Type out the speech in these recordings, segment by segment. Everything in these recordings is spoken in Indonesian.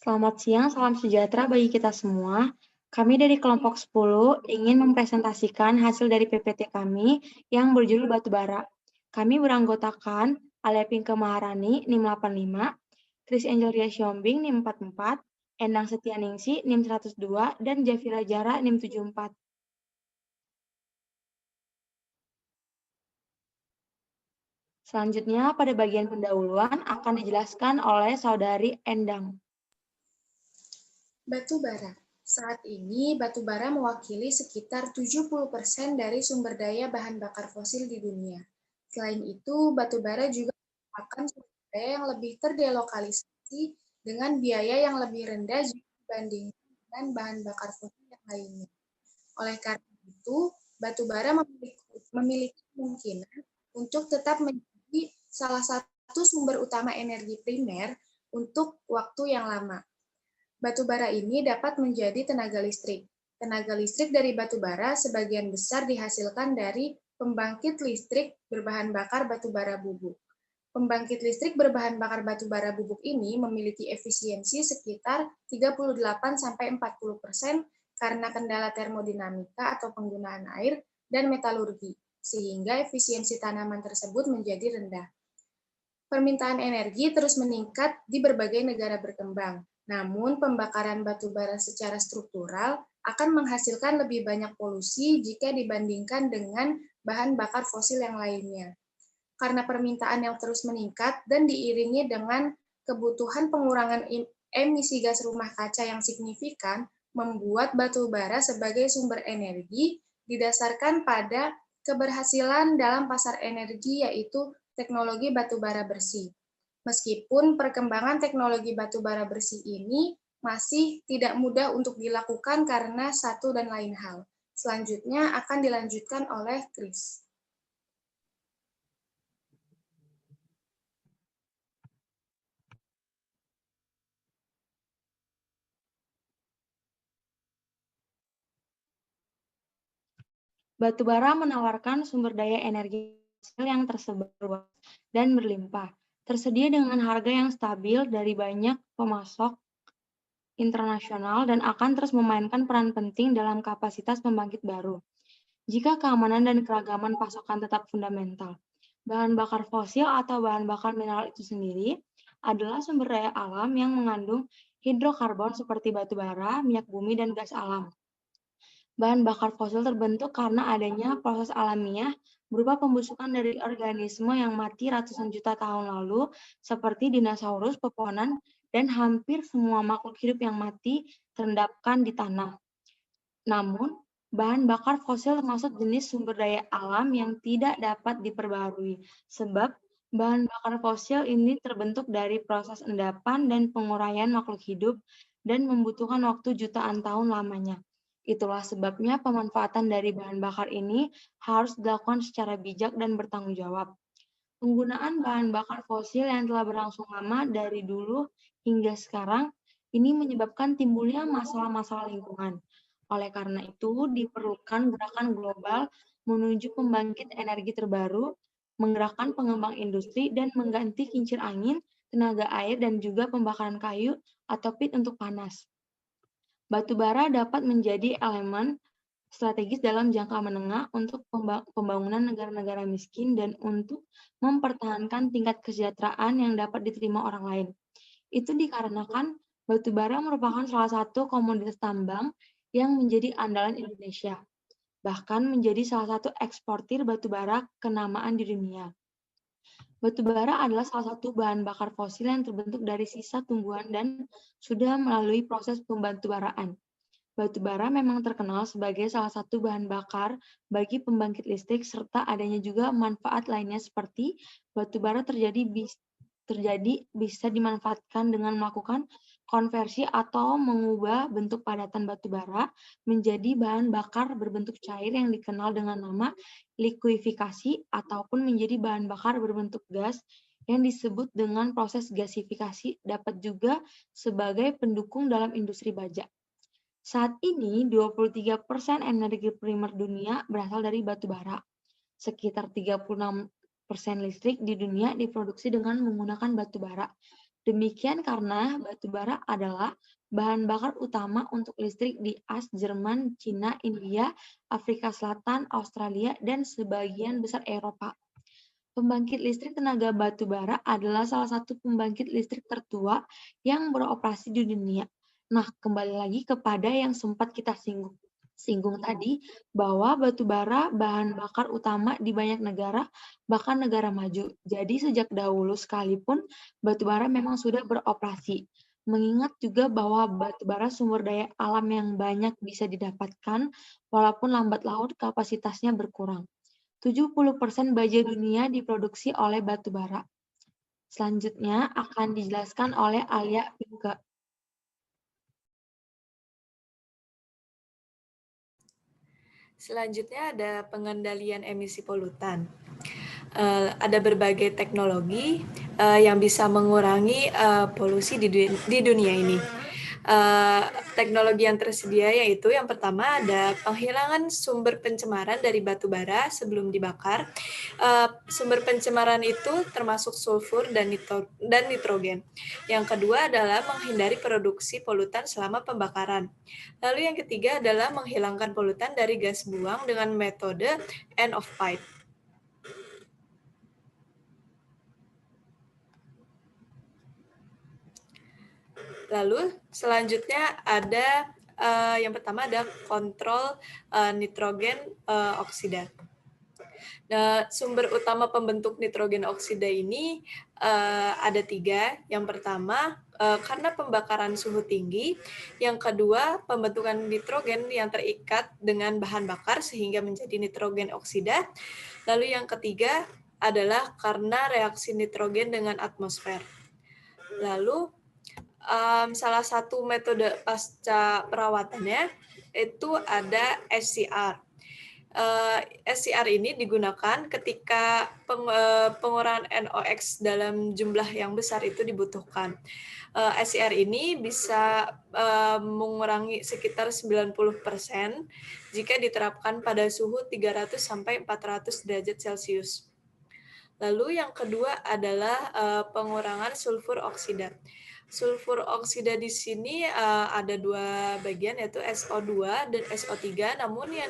Selamat siang, salam sejahtera bagi kita semua. Kami dari kelompok 10 ingin mempresentasikan hasil dari PPT kami yang berjudul Batubara. Kami beranggotakan Alia Pinke Maharani, NIM 85, Chris Angelia Siombing, NIM 44, Endang Setianingsih, NIM 102, dan Jafira Jara, NIM 74. Selanjutnya, pada bagian pendahuluan akan dijelaskan oleh Saudari Endang. Batu bara. Saat ini, batu bara mewakili sekitar 70% dari sumber daya bahan bakar fosil di dunia. Selain itu, batu bara juga merupakan sumber daya yang lebih terdelokalisasi dengan biaya yang lebih rendah jika dibandingkan dengan bahan bakar fosil yang lainnya. Oleh karena itu, batu bara memiliki kemungkinan untuk tetap menjadi salah satu sumber utama energi primer untuk waktu yang lama. Batu bara ini dapat menjadi tenaga listrik. Tenaga listrik dari batu bara sebagian besar dihasilkan dari pembangkit listrik berbahan bakar batu bara bubuk. Pembangkit listrik berbahan bakar batu bara bubuk ini memiliki efisiensi sekitar 38-40% karena kendala termodinamika atau penggunaan air dan metalurgi, sehingga efisiensi tanaman tersebut menjadi rendah. Permintaan energi terus meningkat di berbagai negara berkembang. Namun, pembakaran batu bara secara struktural akan menghasilkan lebih banyak polusi jika dibandingkan dengan bahan bakar fosil yang lainnya. Karena permintaan yang terus meningkat dan diiringi dengan kebutuhan pengurangan emisi gas rumah kaca yang signifikan, membuat batu bara sebagai sumber energi didasarkan pada keberhasilan dalam pasar energi, yaitu teknologi batu bara bersih. Meskipun perkembangan teknologi batu bara bersih ini masih tidak mudah untuk dilakukan karena satu dan lain hal. Selanjutnya akan dilanjutkan oleh Chris. Batu bara menawarkan sumber daya energi fosil yang tersebar luas dan berlimpah, tersedia dengan harga yang stabil dari banyak pemasok internasional dan akan terus memainkan peran penting dalam kapasitas pembangkit baru. Jika keamanan dan keragaman pasokan tetap fundamental, bahan bakar fosil atau bahan bakar mineral itu sendiri adalah sumber daya alam yang mengandung hidrokarbon seperti batu bara, minyak bumi, dan gas alam. Bahan bakar fosil terbentuk karena adanya proses alamiah berupa pembusukan dari organisme yang mati ratusan juta tahun lalu, seperti dinosaurus, pepohonan, dan hampir semua makhluk hidup yang mati terendapkan di tanah. Namun, bahan bakar fosil termasuk jenis sumber daya alam yang tidak dapat diperbarui, sebab bahan bakar fosil ini terbentuk dari proses endapan dan penguraian makhluk hidup dan membutuhkan waktu jutaan tahun lamanya. Itulah sebabnya pemanfaatan dari bahan bakar ini harus dilakukan secara bijak dan bertanggung jawab. Penggunaan bahan bakar fosil yang telah berlangsung lama dari dulu hingga sekarang ini menyebabkan timbulnya masalah-masalah lingkungan. Oleh karena itu, diperlukan gerakan global menuju pembangkit energi terbaru, menggerakkan pengembang industri, dan mengganti kincir angin, tenaga air, dan juga pembakaran kayu atau pit untuk panas. Batu bara dapat menjadi elemen strategis dalam jangka menengah untuk pembangunan negara-negara miskin dan untuk mempertahankan tingkat kesejahteraan yang dapat diterima orang lain. Itu dikarenakan batu bara merupakan salah satu komoditas tambang yang menjadi andalan Indonesia, bahkan menjadi salah satu eksportir batu bara kenamaan di dunia. Batu bara adalah salah satu bahan bakar fosil yang terbentuk dari sisa tumbuhan dan sudah melalui proses pembatubaraan. Batu bara memang terkenal sebagai salah satu bahan bakar bagi pembangkit listrik serta adanya juga manfaat lainnya seperti batu bara bisa dimanfaatkan dengan melakukan konversi atau mengubah bentuk padatan batu bara menjadi bahan bakar berbentuk cair yang dikenal dengan nama likuifikasi ataupun menjadi bahan bakar berbentuk gas yang disebut dengan proses gasifikasi dapat juga sebagai pendukung dalam industri baja. Saat ini, 23% energi primer dunia berasal dari batu bara. Sekitar 36% listrik di dunia diproduksi dengan menggunakan batu bara. Demikian karena batu bara adalah bahan bakar utama untuk listrik di AS, Jerman, Cina, India, Afrika Selatan, Australia, dan sebagian besar Eropa. Pembangkit listrik tenaga batu bara adalah salah satu pembangkit listrik tertua yang beroperasi di dunia. Nah, kembali lagi kepada yang sempat kita singgung tadi, bahwa batu bara bahan bakar utama di banyak negara, bahkan negara maju. Jadi sejak dahulu sekalipun batu bara memang sudah beroperasi. Mengingat juga bahwa batu bara sumber daya alam yang banyak bisa didapatkan, walaupun lambat laun kapasitasnya berkurang. 70% baja dunia diproduksi oleh batu bara. Selanjutnya akan dijelaskan oleh Alia Pinke. Selanjutnya ada pengendalian emisi polutan. Ada berbagai teknologi yang bisa mengurangi polusi di dunia ini. Teknologi yang tersedia yaitu yang pertama ada penghilangan sumber pencemaran dari batu bara sebelum dibakar. Sumber pencemaran itu termasuk sulfur dan nitrogen. Yang kedua adalah menghindari produksi polutan selama pembakaran. Lalu yang ketiga adalah menghilangkan polutan dari gas buang dengan metode end of pipe. Lalu selanjutnya ada yang pertama ada kontrol nitrogen oksida. Nah, sumber utama pembentuk nitrogen oksida ini ada 3. Yang pertama karena pembakaran suhu tinggi. Yang kedua pembentukan nitrogen yang terikat dengan bahan bakar sehingga menjadi nitrogen oksida. Lalu yang ketiga adalah karena reaksi nitrogen dengan atmosfer. Lalu salah satu metode pasca perawatannya itu ada SCR. SCR ini digunakan ketika pengurangan NOx dalam jumlah yang besar itu dibutuhkan. SCR ini bisa mengurangi sekitar 90% jika diterapkan pada suhu 300 sampai 400 derajat Celcius. Lalu yang kedua adalah pengurangan sulfur oksida. Sulfur oksida di sini ada 2 bagian yaitu SO2 dan SO3, namun yang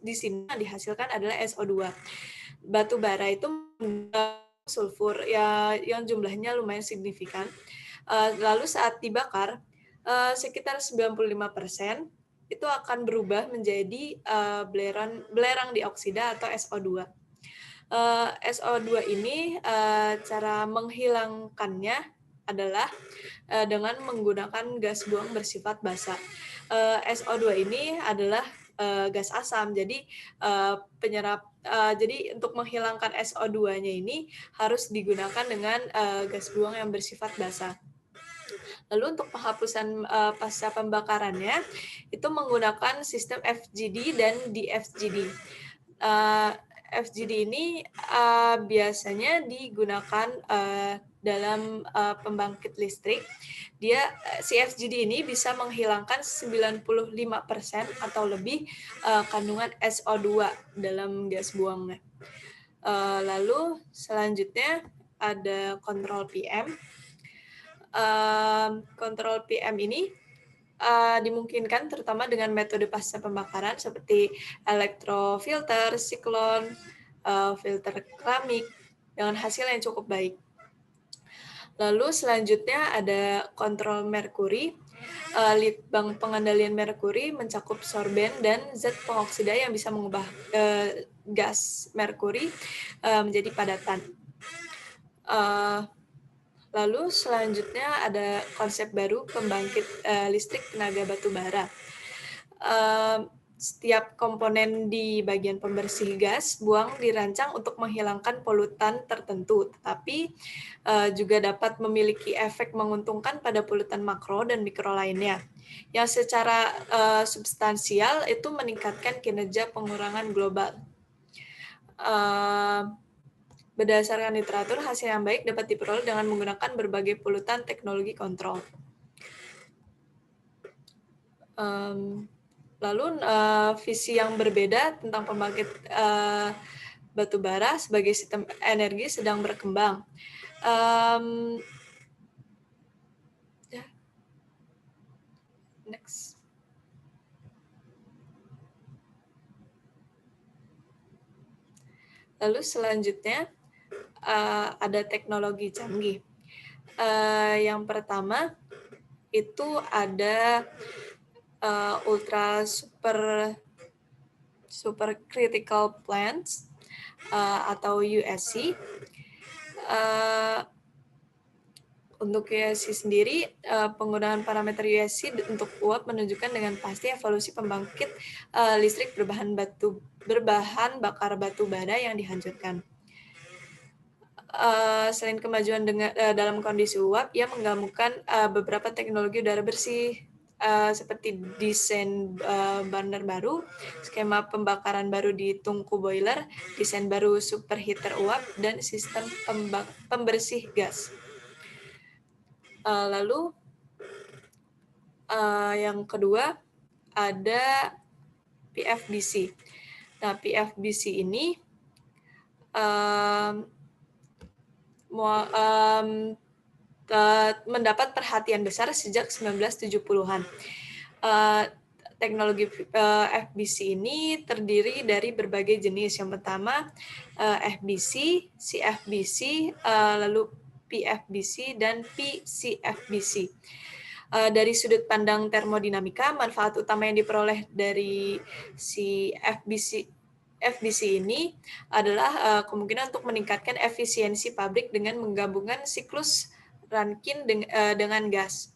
di sini yang dihasilkan adalah SO2. Batu bara itu sulfur ya yang jumlahnya lumayan signifikan. Lalu saat dibakar sekitar 95% itu akan berubah menjadi belerang dioksida atau SO2. SO2 ini cara menghilangkannya adalah dengan menggunakan gas buang bersifat basa. SO2 ini adalah gas asam, jadi jadi untuk menghilangkan SO2-nya ini harus digunakan dengan gas buang yang bersifat basa. Lalu untuk penghapusan pasca pembakarannya itu menggunakan sistem FGD dan DFGD. FGD ini biasanya digunakan dalam pembangkit listrik. Si FGD ini bisa menghilangkan 95% atau lebih kandungan SO2 dalam gas buangnya. Lalu selanjutnya ada kontrol PM. Kontrol PM ini dimungkinkan terutama dengan metode pasca pembakaran seperti elektrofilter, siklon, filter keramik dengan hasil yang cukup baik. Lalu selanjutnya ada kontrol merkuri. Litbang pengendalian merkuri mencakup sorben dan zat pengoksida yang bisa mengubah gas merkuri menjadi padatan. Lalu selanjutnya ada konsep baru pembangkit listrik tenaga batu bara. Setiap komponen di bagian pembersih gas buang dirancang untuk menghilangkan polutan tertentu, tetapi juga dapat memiliki efek menguntungkan pada polutan makro dan mikro lainnya, yang secara substansial itu meningkatkan kinerja pengurangan global. Berdasarkan literatur, hasil yang baik dapat diperoleh dengan menggunakan berbagai polutan teknologi kontrol. Lalu visi yang berbeda tentang pembangkit batu bara sebagai sistem energi sedang berkembang. Next. Lalu selanjutnya ada teknologi canggih. Yang pertama itu ada ultra super critical plants atau USC. Untuk USC sendiri, penggunaan parameter USC untuk uap menunjukkan dengan pasti evolusi pembangkit listrik berbahan bakar batu bara yang dihancurkan. Selain kemajuan dalam kondisi uap, ia menggabungkan beberapa teknologi udara bersih seperti desain burner baru, skema pembakaran baru di tungku boiler, desain baru superheater uap, dan sistem pembersih gas. Lalu yang kedua ada PFBC. Nah, PFBC ini mendapat perhatian besar sejak 1970-an. Teknologi FBC ini terdiri dari berbagai jenis. Yang pertama FBC, CFBC, lalu PFBC, dan PCFBC. Dari sudut pandang termodinamika, manfaat utama yang diperoleh dari si FBC ini adalah kemungkinan untuk meningkatkan efisiensi pabrik dengan menggabungkan siklus Rankine dengan gas.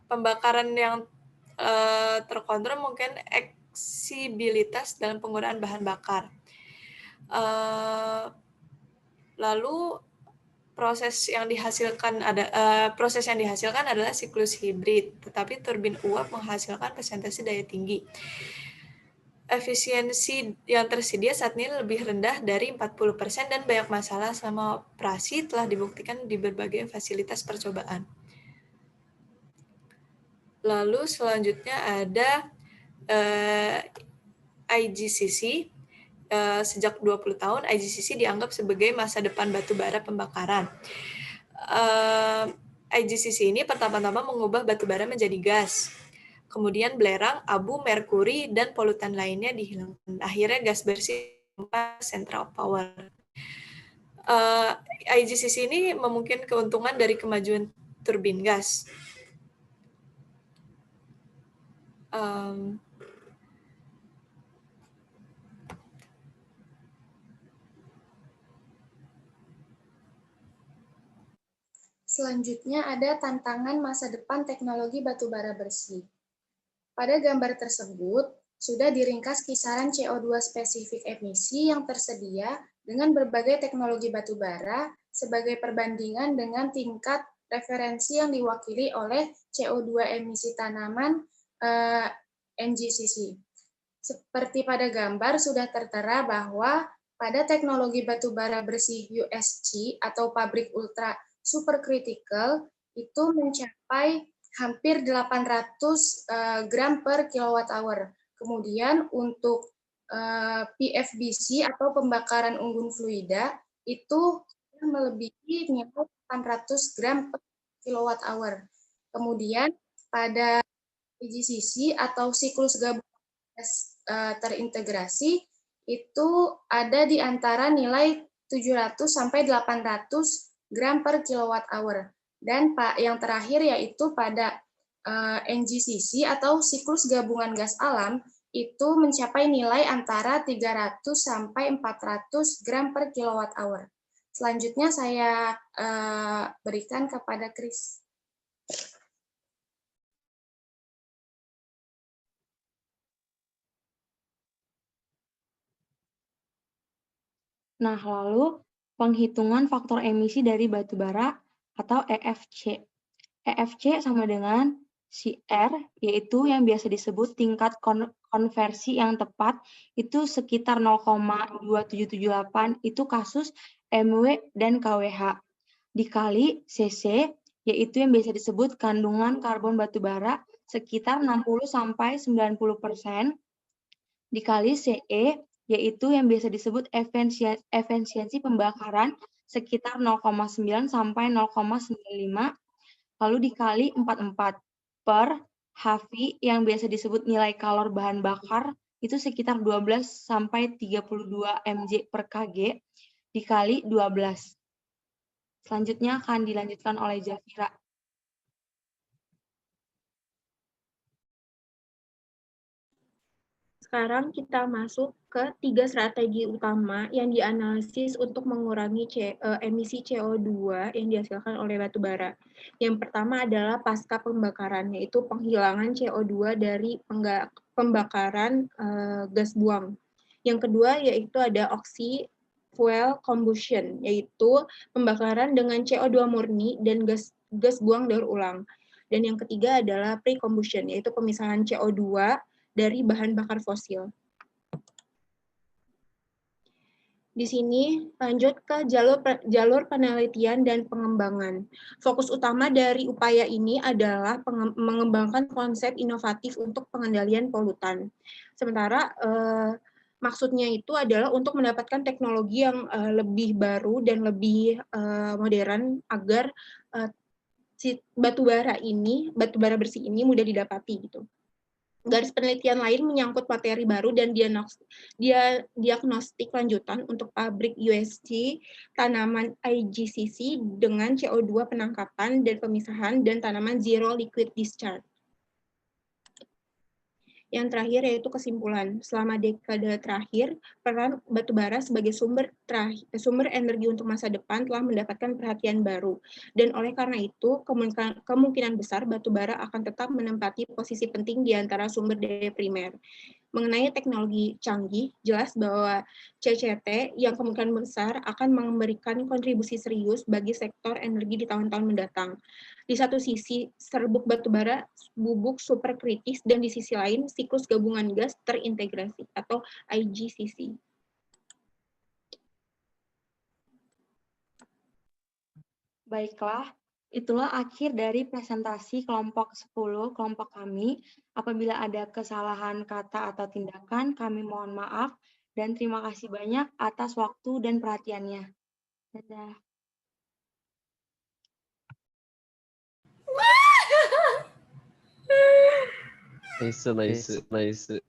Pembakaran yang terkontrol mungkin eksibilitas dalam penggunaan bahan bakar. Lalu proses yang dihasilkan adalah siklus hibrid, tetapi turbin uap menghasilkan persentase daya tinggi. Efisiensi yang tersedia saat ini lebih rendah dari 40% dan banyak masalah selama operasi telah dibuktikan di berbagai fasilitas percobaan. Lalu selanjutnya ada IGCC. Sejak 20 tahun, IGCC dianggap sebagai masa depan batu bara pembakaran. IGCC ini pertama-tama mengubah batu bara menjadi gas. Kemudian belerang, abu, merkuri, dan polutan lainnya dihilangkan. Akhirnya gas bersih central power. IGCC ini memungkinkan keuntungan dari kemajuan turbin gas. Selanjutnya ada tantangan masa depan teknologi batubara bersih. Pada gambar tersebut, sudah diringkas kisaran CO2 spesifik emisi yang tersedia dengan berbagai teknologi batubara sebagai perbandingan dengan tingkat referensi yang diwakili oleh CO2 emisi tanaman NGCC. Seperti pada gambar sudah tertera bahwa pada teknologi batubara bersih USC atau pabrik ultra supercritical itu mencapai hampir 800 gram per kilowatt hour. Kemudian untuk PFBC atau pembakaran unggun fluida itu melebihi nilai 800 gram per kilowatt hour. Kemudian pada IGCC atau siklus gabungan gas terintegrasi itu ada di antara nilai 700 sampai 800 gram per kilowatt hour. Dan yang terakhir yaitu pada NGCC atau siklus gabungan gas alam itu mencapai nilai antara 300 sampai 400 gram per kilowatt hour. Selanjutnya saya berikan kepada Chris. Nah, lalu penghitungan faktor emisi dari batu bara atau EFC. EFC sama dengan CR, yaitu yang biasa disebut tingkat konversi yang tepat, itu sekitar 0,2778, itu kasus MW dan KWH. Dikali CC, yaitu yang biasa disebut kandungan karbon batu bara, sekitar 60-90%, dikali CE, yaitu yang biasa disebut efisiensi pembakaran sekitar 0,9 sampai 0,95, lalu dikali 44 per HV yang biasa disebut nilai kalor bahan bakar itu sekitar 12 sampai 32 mJ per kg dikali 12. Selanjutnya akan dilanjutkan oleh Zafira. Sekarang kita masuk ke 3 strategi utama yang dianalisis untuk mengurangi emisi CO2 yang dihasilkan oleh batu bara. Yang pertama adalah pasca pembakaran, yaitu penghilangan CO2 dari pembakaran gas buang. Yang kedua yaitu ada fuel combustion, yaitu pembakaran dengan CO2 murni dan gas buang daur ulang. Dan yang ketiga adalah pre-combustion, yaitu pemisahan CO2 dari bahan bakar fosil. Di sini lanjut ke jalur penelitian dan pengembangan. Fokus utama dari upaya ini adalah mengembangkan konsep inovatif untuk pengendalian polutan. Sementara maksudnya itu adalah untuk mendapatkan teknologi yang lebih baru dan lebih modern agar si batu bara bersih ini mudah didapati gitu. Garis penelitian lain menyangkut materi baru dan diagnostik lanjutan untuk pabrik USG, tanaman IGCC dengan CO2 penangkapan dan pemisahan, dan tanaman zero liquid discharge. Yang terakhir yaitu kesimpulan. Selama dekade terakhir, peran batubara sebagai sumber energi untuk masa depan telah mendapatkan perhatian baru. Dan oleh karena itu, kemungkinan besar batubara akan tetap menempati posisi penting di antara sumber daya primer. Mengenai teknologi canggih, jelas bahwa CCT yang kemungkinan besar akan memberikan kontribusi serius bagi sektor energi di tahun-tahun mendatang. Di satu sisi, serbuk batubara bubuk superkritis, dan di sisi lain, siklus gabungan gas terintegrasi atau IGCC. Baiklah, itulah akhir dari presentasi kelompok 10 kelompok kami. Apabila ada kesalahan kata atau tindakan, kami mohon maaf dan terima kasih banyak atas waktu dan perhatiannya. Dadah. Nice.